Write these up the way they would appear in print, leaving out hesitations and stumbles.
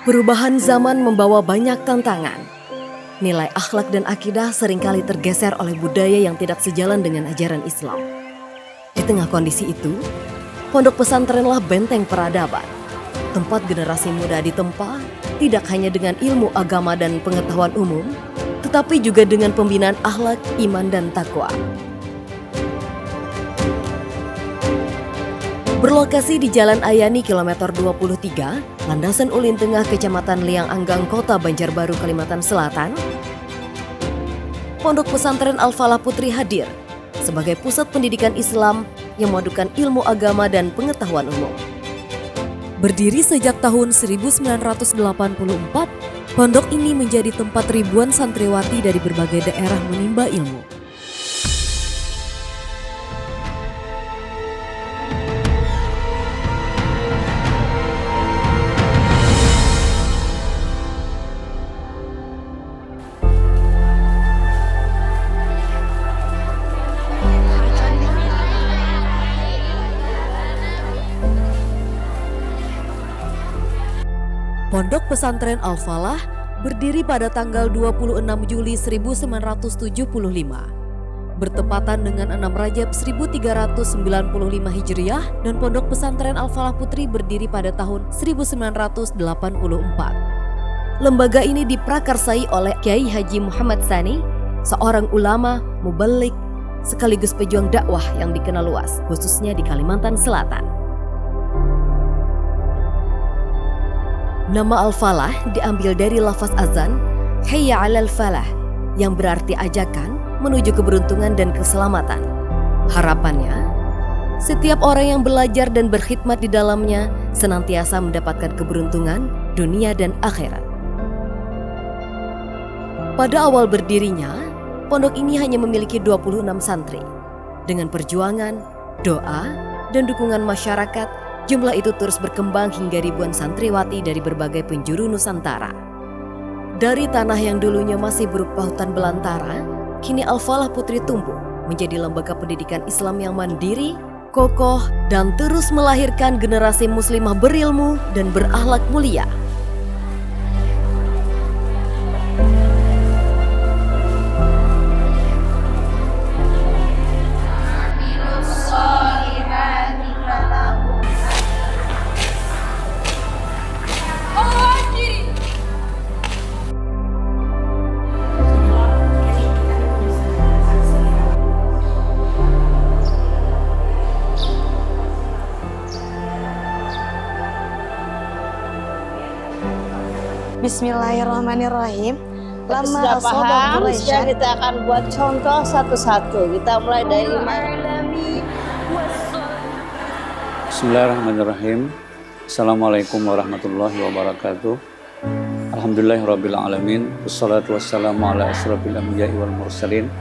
Perubahan zaman membawa banyak tantangan. Nilai akhlak dan akidah seringkali tergeser oleh budaya yang tidak sejalan dengan ajaran Islam. Di tengah kondisi itu, pondok pesantrenlah benteng peradaban. Tempat generasi muda ditempa tidak hanya dengan ilmu agama dan pengetahuan umum, tetapi juga dengan pembinaan akhlak, iman, dan takwa. Berlokasi di Jalan Ayani kilometer 23, Landasan Ulin Tengah, Kecamatan Liang Anggang, Kota Banjarbaru, Kalimantan Selatan, Pondok Pesantren Al-Falah Putri hadir sebagai pusat pendidikan Islam yang memadukan ilmu agama dan pengetahuan umum. Berdiri sejak tahun 1984, pondok ini menjadi tempat ribuan santriwati dari berbagai daerah menimba ilmu. Pondok Pesantren Al-Falah berdiri pada tanggal 26 Juli 1975, bertepatan dengan 6 Rajab 1395 Hijriah, dan Pondok Pesantren Al-Falah Putri berdiri pada tahun 1984. Lembaga ini diprakarsai oleh Kiai Haji Muhammad Tsani, seorang ulama, mubalik, sekaligus pejuang dakwah yang dikenal luas, khususnya di Kalimantan Selatan. Nama Al-Falah diambil dari lafaz azan, Hayya 'alal falah, yang berarti ajakan menuju keberuntungan dan keselamatan. Harapannya, setiap orang yang belajar dan berkhidmat di dalamnya senantiasa mendapatkan keberuntungan dunia dan akhirat. Pada awal berdirinya, pondok ini hanya memiliki 26 santri. Dengan perjuangan, doa, dan dukungan masyarakat, jumlah itu terus berkembang hingga ribuan santriwati dari berbagai penjuru Nusantara. Dari tanah yang dulunya masih berupa hutan belantara, kini Al-Falah Putri tumbuh menjadi lembaga pendidikan Islam yang mandiri, kokoh, dan terus melahirkan generasi muslimah berilmu dan berakhlak mulia. Bismillahirrahmanirrahim. Sudah paham, sekarang kita akan buat contoh satu-satu. Kita mulai dari Bismillahirrahmanirrahim. Assalamualaikum warahmatullahi wabarakatuh. Alhamdulillahirabbil alamin. Wassalatu wassalamu ala asyrofil anbiya'i wal mursalin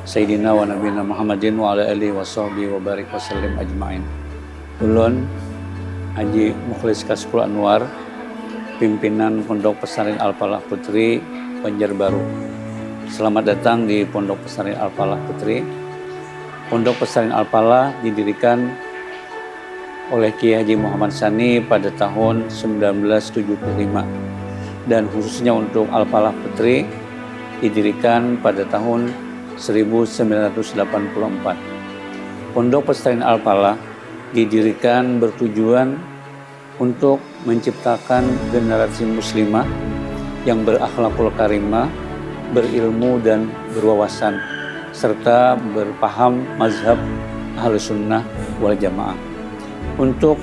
sayyidina wa nabiyina Muhammadin wa ala alihi washabbihi wa barik wasallim ajmain. Ulun Haji Mukhlis Kasful Anwar, pimpinan Pondok Pesantren Al-Falah Putri Banjarbaru. Selamat datang di Pondok Pesantren Al-Falah Putri. Pondok Pesantren Al-Falah didirikan oleh Kiai Haji Muhammad Tsani pada tahun 1975, dan khususnya untuk Al-Falah Putri didirikan pada tahun 1984. Pondok Pesantren Al-Falah didirikan bertujuan untuk menciptakan generasi muslimah yang berakhlakul karimah, berilmu dan berwawasan, serta berpaham mazhab Ahlus Sunnah wal Jamaah. Untuk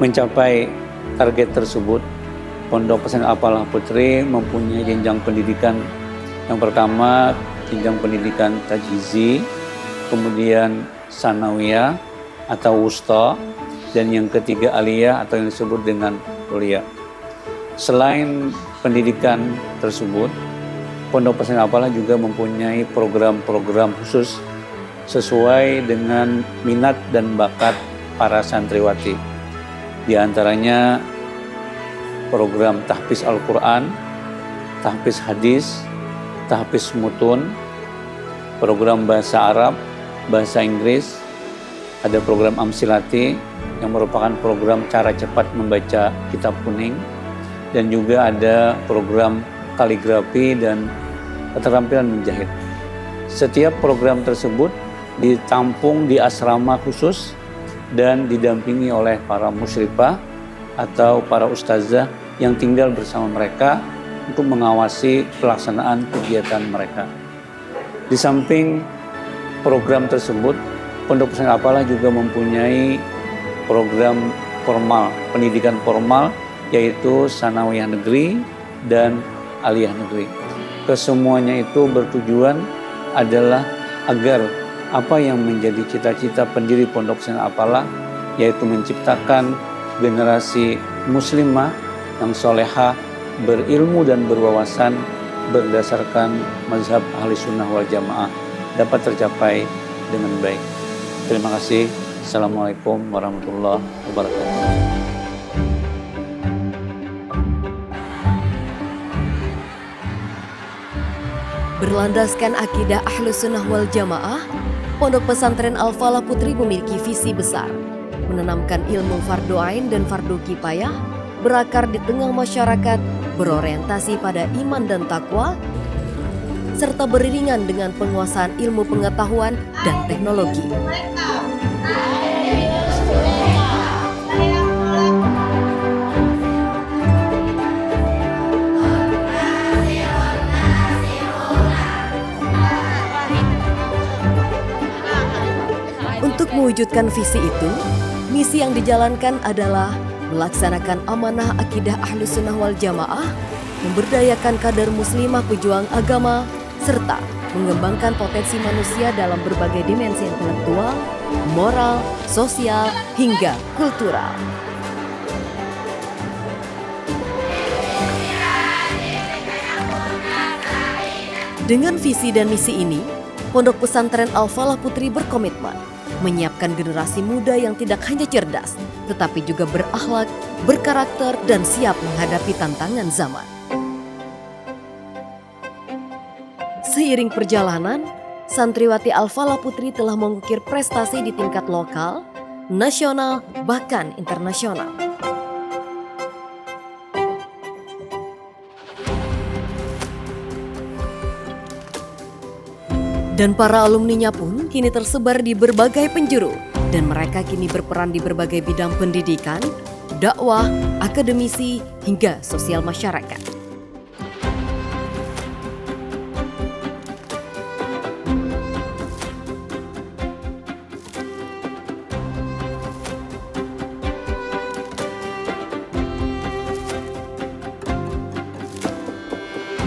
mencapai target tersebut, Pondok Pesantren Al-Falah Putri mempunyai jenjang pendidikan. Yang pertama, jenjang pendidikan tajhizi, kemudian sanawiyah atau wusta, dan yang ketiga aliyah atau yang disebut dengan kuliah. Selain pendidikan tersebut, Pondok Pesantren Al-Falah juga mempunyai program-program khusus sesuai dengan minat dan bakat para santriwati. Di antaranya program tahfiz Al-Quran, tahfiz hadis, tahfiz mutun, program bahasa Arab, bahasa Inggris, ada program amsilati, yang merupakan program cara cepat membaca kitab kuning, dan juga ada program kaligrafi dan keterampilan menjahit. Setiap program tersebut ditampung di asrama khusus dan didampingi oleh para musyrifah atau para ustazah yang tinggal bersama mereka untuk mengawasi pelaksanaan kegiatan mereka. Di samping program tersebut, Pondok Pesantren Al-Falah juga mempunyai program formal, pendidikan formal, yaitu sanawiyah negeri dan aliyah negeri. Kesemuanya itu bertujuan adalah agar apa yang menjadi cita-cita pendiri Pondok Pesantren Al-Falah, yaitu menciptakan generasi muslimah yang solehah, berilmu dan berwawasan berdasarkan mazhab ahli sunnah wal jamaah, dapat tercapai dengan baik. Terima kasih. Assalamualaikum warahmatullahi wabarakatuh. Berlandaskan akidah Ahlus Sunnah wal Jamaah, Pondok Pesantren Al-Falah Putri memiliki visi besar, menanamkan ilmu fardu ain dan fardu kifayah, berakar di tengah masyarakat, berorientasi pada iman dan takwa, serta beriringan dengan penguasaan ilmu pengetahuan dan teknologi. Untuk mewujudkan visi itu, misi yang dijalankan adalah melaksanakan amanah akidah Ahlus Sunnah wal Jamaah, memberdayakan kader muslimah pejuang agama, serta mengembangkan potensi manusia dalam berbagai dimensi intelektual, moral, sosial, hingga kultural. Dengan visi dan misi ini, Pondok Pesantren Al-Falah Putri berkomitmen menyiapkan generasi muda yang tidak hanya cerdas, tetapi juga berakhlak, berkarakter, dan siap menghadapi tantangan zaman. Seiring perjalanan, santriwati Al-Falah Putri telah mengukir prestasi di tingkat lokal, nasional, bahkan internasional. Dan para alumninya pun kini tersebar di berbagai penjuru, dan mereka kini berperan di berbagai bidang pendidikan, dakwah, akademisi, hingga sosial masyarakat.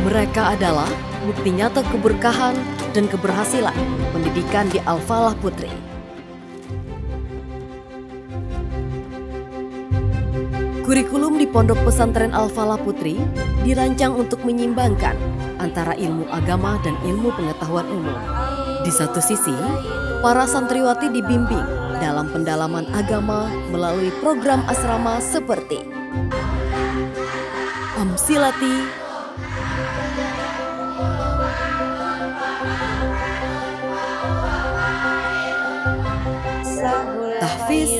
Mereka adalah bukti nyata keberkahan dan keberhasilan pendidikan di Al-Falah Putri. Kurikulum di Pondok Pesantren Al-Falah Putri dirancang untuk menyimbangkan antara ilmu agama dan ilmu pengetahuan umum. Di satu sisi, para santriwati dibimbing dalam pendalaman agama melalui program asrama seperti Amsilati, tahfiz,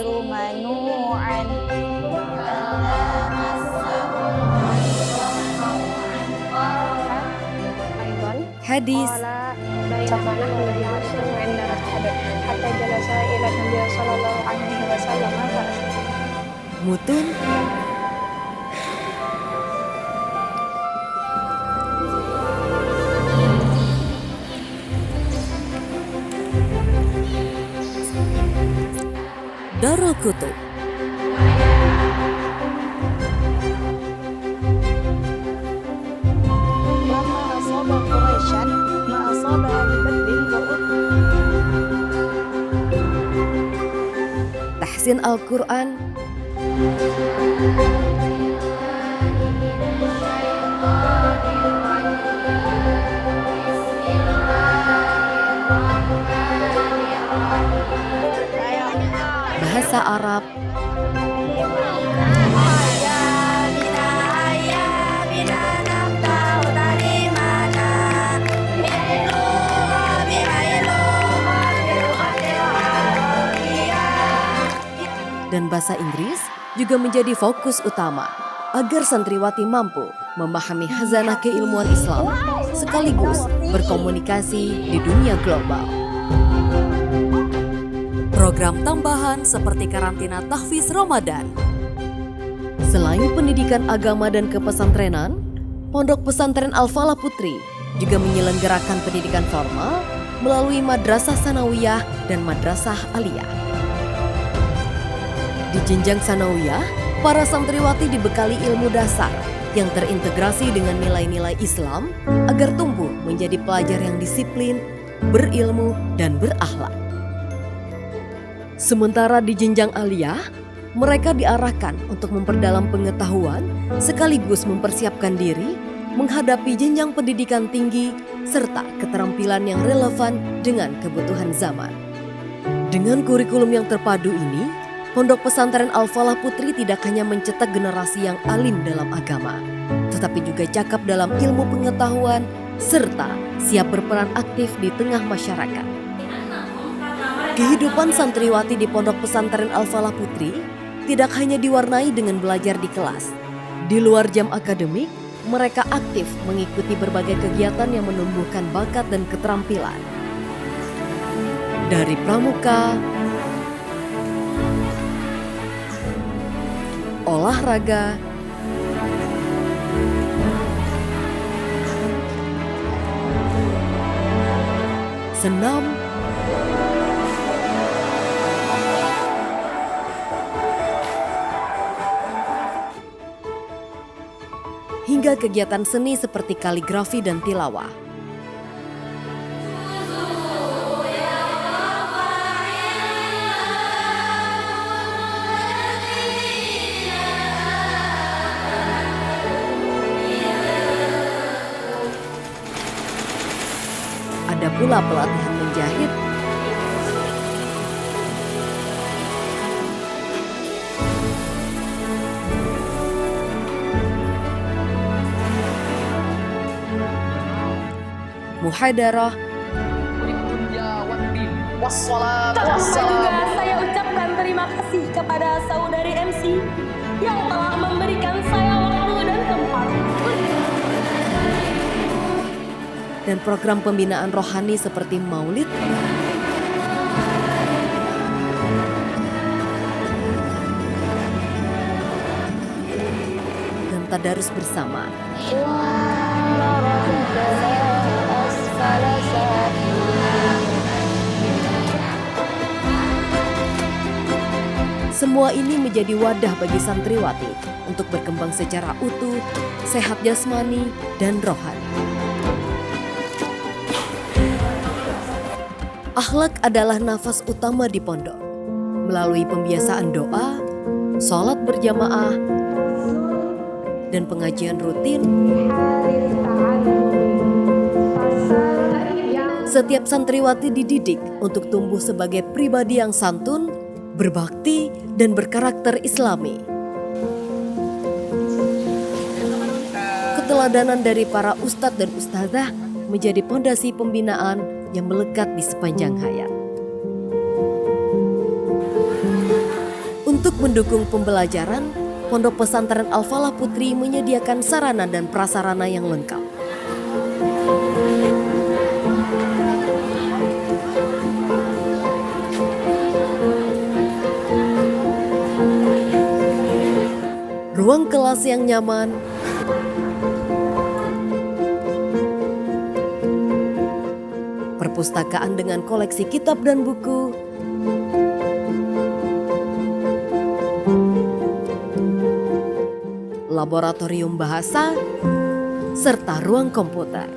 hadis, mutun, Darul Kutub. Tahsin Al-Quran, bahasa Arab, dan bahasa Inggris juga menjadi fokus utama agar santriwati mampu memahami khazanah keilmuan Islam sekaligus berkomunikasi di dunia global. Program tambahan seperti karantina tahfiz Ramadan. Selain pendidikan agama dan kepesantrenan, Pondok Pesantren Al-Falah Putri juga menyelenggarakan pendidikan formal melalui Madrasah Sanawiyah dan Madrasah Aliyah. Di jenjang Sanawiyah, para santriwati dibekali ilmu dasar yang terintegrasi dengan nilai-nilai Islam agar tumbuh menjadi pelajar yang disiplin, berilmu, dan berakhlak. Sementara di jenjang Aliyah, mereka diarahkan untuk memperdalam pengetahuan sekaligus mempersiapkan diri menghadapi jenjang pendidikan tinggi serta keterampilan yang relevan dengan kebutuhan zaman. Dengan kurikulum yang terpadu ini, Pondok Pesantren Al-Falah Putri tidak hanya mencetak generasi yang alim dalam agama, tetapi juga cakap dalam ilmu pengetahuan serta siap berperan aktif di tengah masyarakat. Kehidupan santriwati di Pondok Pesantren Al-Falah Putri tidak hanya diwarnai dengan belajar di kelas. Di luar jam akademik, mereka aktif mengikuti berbagai kegiatan yang menumbuhkan bakat dan keterampilan. Dari pramuka, olahraga, senam, hingga kegiatan seni seperti kaligrafi dan tilawah. Ada pula pelatihan menjahit, muhadarah, Tanpa juga saya ucapkan terima kasih kepada saudari MC yang telah memberikan saya waktu dan tempat. dan program pembinaan rohani seperti maulid, dan tadarus bersama. Semua ini menjadi wadah bagi santriwati untuk berkembang secara utuh, sehat jasmani, dan rohani. Akhlak adalah nafas utama di pondok. Melalui pembiasaan doa, sholat berjamaah, dan pengajian rutin, setiap santriwati dididik untuk tumbuh sebagai pribadi yang santun, berbakti, dan berkarakter Islami. Keteladanan dari para ustadz dan ustadzah menjadi pondasi pembinaan yang melekat di sepanjang hayat. Untuk mendukung pembelajaran, Pondok Pesantren Al-Falah Putri menyediakan sarana dan prasarana yang lengkap. Ruang kelas yang nyaman, perpustakaan dengan koleksi kitab dan buku, laboratorium bahasa, serta ruang komputer.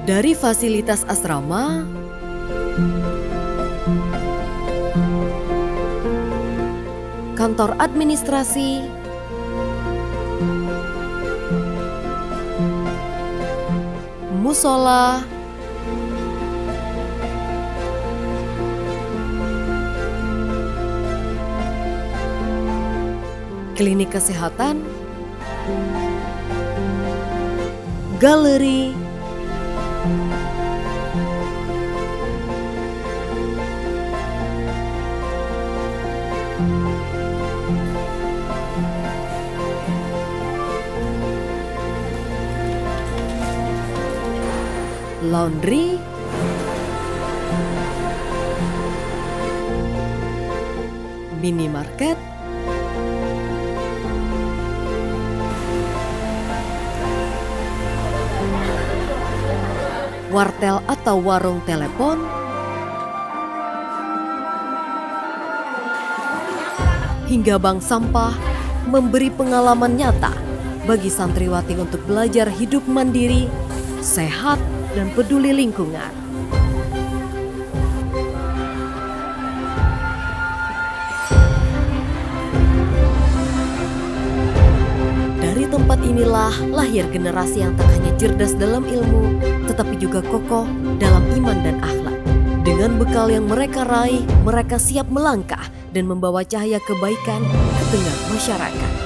Dari fasilitas asrama, kantor administrasi, musola, klinik kesehatan, galeri, laundry, minimarket, wartel atau warung telepon, hingga bank sampah memberi pengalaman nyata bagi santriwati untuk belajar hidup mandiri, sehat, dan peduli lingkungan. Dari tempat inilah lahir generasi yang tak hanya cerdas dalam ilmu, tetapi juga kokoh dalam iman dan akhlak. Dengan bekal yang mereka raih, mereka siap melangkah dan membawa cahaya kebaikan ke tengah masyarakat.